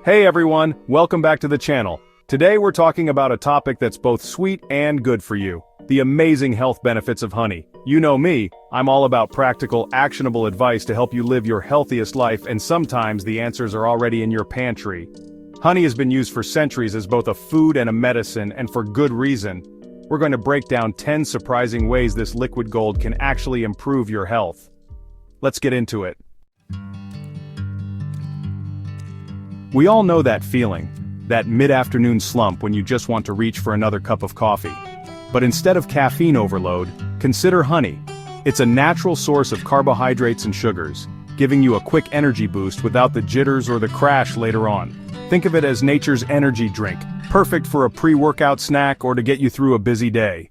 Hey everyone, welcome back to the channel. Today we're talking about a topic that's both sweet and good for you. The amazing health benefits of honey. You know me, I'm all about practical, actionable advice to help you live your healthiest life, and sometimes the answers are already in your pantry. Honey has been used for centuries as both a food and a medicine, and for good reason. We're going to break down 10 surprising ways this liquid gold can actually improve your health. Let's get into it. We all know that feeling, that mid-afternoon slump when you just want to reach for another cup of coffee. But instead of caffeine overload, consider honey. It's a natural source of carbohydrates and sugars, giving you a quick energy boost without the jitters or the crash later on. Think of it as nature's energy drink, perfect for a pre-workout snack or to get you through a busy day.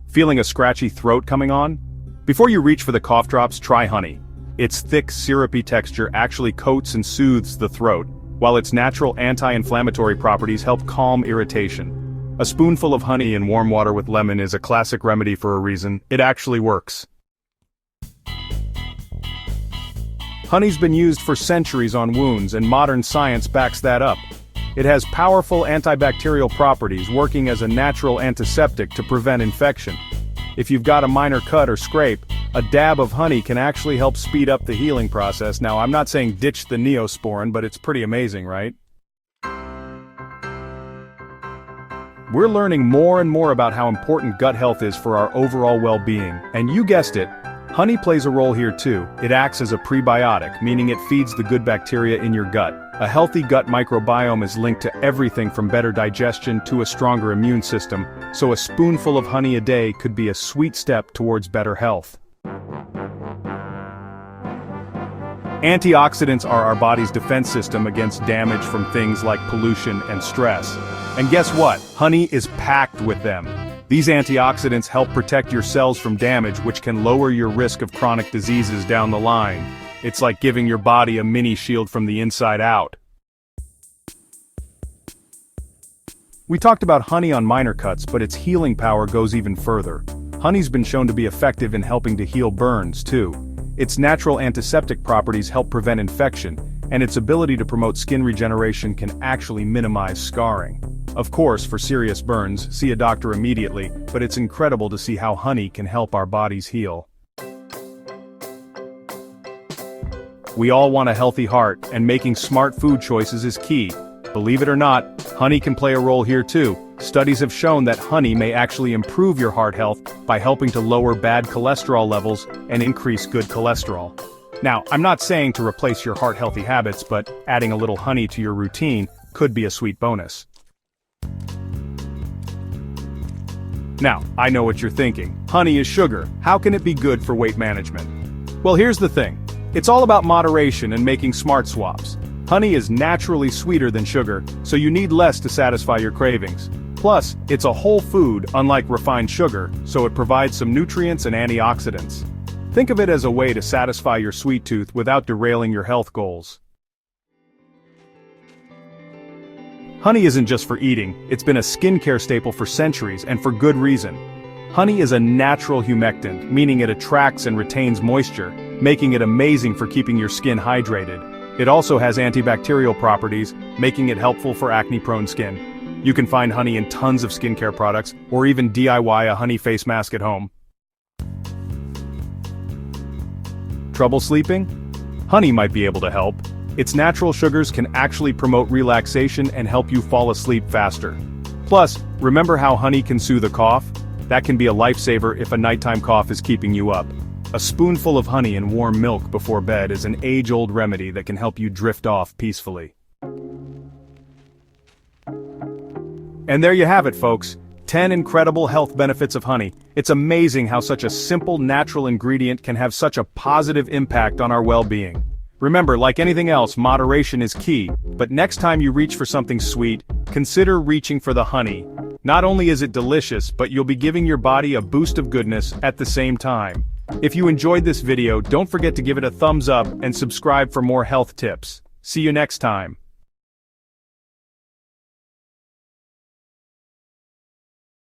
Feeling a scratchy throat coming on? Before you reach for the cough drops, try honey. Its thick, syrupy texture actually coats and soothes the throat, while its natural anti-inflammatory properties help calm irritation. A spoonful of honey in warm water with lemon is a classic remedy for a reason. It actually works. Honey's been used for centuries on wounds, and modern science backs that up. It has powerful antibacterial properties, working as a natural antiseptic to prevent infection. If you've got a minor cut or scrape, a dab of honey can actually help speed up the healing process. Now, I'm not saying ditch the Neosporin, but it's pretty amazing, right? We're learning more and more about how important gut health is for our overall well-being, and you guessed it, honey plays a role here too. It acts as a prebiotic, meaning it feeds the good bacteria in your gut. A healthy gut microbiome is linked to everything from better digestion to a stronger immune system, so a spoonful of honey a day could be a sweet step towards better health. Antioxidants are our body's defense system against damage from things like pollution and stress. And guess what? Honey is packed with them. These antioxidants help protect your cells from damage, which can lower your risk of chronic diseases down the line. It's like giving your body a mini shield from the inside out. We talked about honey on minor cuts, but its healing power goes even further. Honey's been shown to be effective in helping to heal burns, too. Its natural antiseptic properties help prevent infection, and its ability to promote skin regeneration can actually minimize scarring. Of course, for serious burns, see a doctor immediately, but it's incredible to see how honey can help our bodies heal. We all want a healthy heart, and making smart food choices is key. Believe it or not, honey can play a role here too. Studies have shown that honey may actually improve your heart health by helping to lower bad cholesterol levels and increase good cholesterol. Now, I'm not saying to replace your heart-healthy habits, but adding a little honey to your routine could be a sweet bonus. Now, I know what you're thinking. Honey is sugar. How can it be good for weight management? Well, here's the thing. It's all about moderation and making smart swaps. Honey is naturally sweeter than sugar, so you need less to satisfy your cravings. Plus, it's a whole food, unlike refined sugar, so it provides some nutrients and antioxidants. Think of it as a way to satisfy your sweet tooth without derailing your health goals. Honey isn't just for eating, it's been a skincare staple for centuries, and for good reason. Honey is a natural humectant, meaning it attracts and retains moisture, making it amazing for keeping your skin hydrated. It also has antibacterial properties, making it helpful for acne-prone skin. You can find honey in tons of skincare products, or even DIY a honey face mask at home. Trouble sleeping? Honey might be able to help. Its natural sugars can actually promote relaxation and help you fall asleep faster. Plus, remember how honey can soothe a cough? That can be a lifesaver if a nighttime cough is keeping you up. A spoonful of honey in warm milk before bed is an age-old remedy that can help you drift off peacefully. And there you have it, folks. 10 incredible health benefits of honey. It's amazing how such a simple, natural ingredient can have such a positive impact on our well-being. Remember, like anything else, moderation is key, but next time you reach for something sweet, consider reaching for the honey. Not only is it delicious, but you'll be giving your body a boost of goodness at the same time. If you enjoyed this video, don't forget to give it a thumbs up and subscribe for more health tips. See you next time.